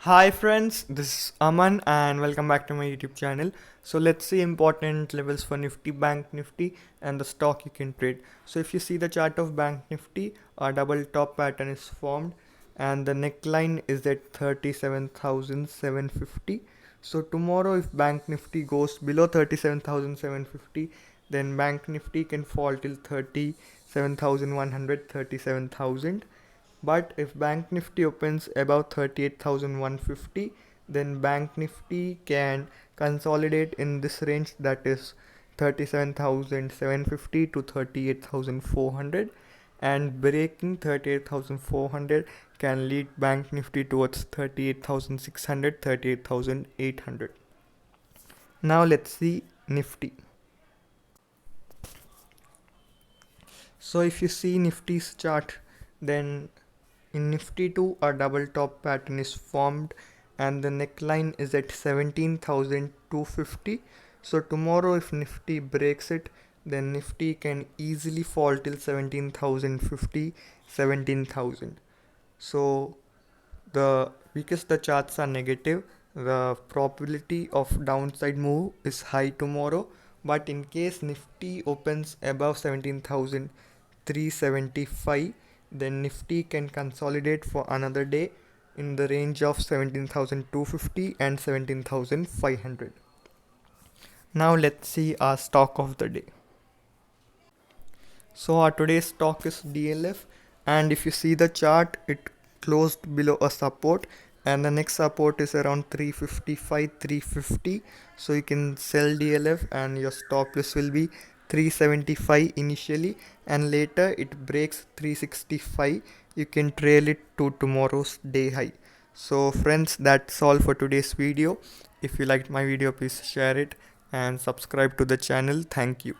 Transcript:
Hi friends, this is Aman and welcome back to my YouTube channel. So let's see important levels for Nifty, Bank Nifty and the stock you can trade. So if you see the chart of Bank Nifty, a double top pattern is formed and the neckline is at 37,750. So tomorrow if Bank Nifty goes below 37,750, then Bank Nifty can fall till 37,100, 37,000. But if Bank Nifty opens above 38,150, then Bank Nifty can consolidate in this range, that is 37,750 to 38,400, and breaking 38,400 can lead Bank Nifty towards 38,600, 38,800. Now let's see Nifty. So if you see Nifty's chart, then in Nifty 2 a double top pattern is formed and the neckline is at 17,250. So tomorrow if Nifty breaks it, then Nifty can easily fall till 17,050, 17,000. So because the charts are negative, the probability of downside move is high tomorrow. But in case Nifty opens above 17,375, then Nifty can consolidate for another day in the range of 17,250 and 17,500. Now let's see our stock of the day. So our today's stock is DLF, and if you see the chart, it closed below a support and the next support is around 355, 350. So you can sell DLF and your stop loss will be 375 initially, and later it breaks 365, you can trail it to tomorrow's day high. So friends, that's all for today's video. If you liked my video, please share it and subscribe to the channel. Thank you.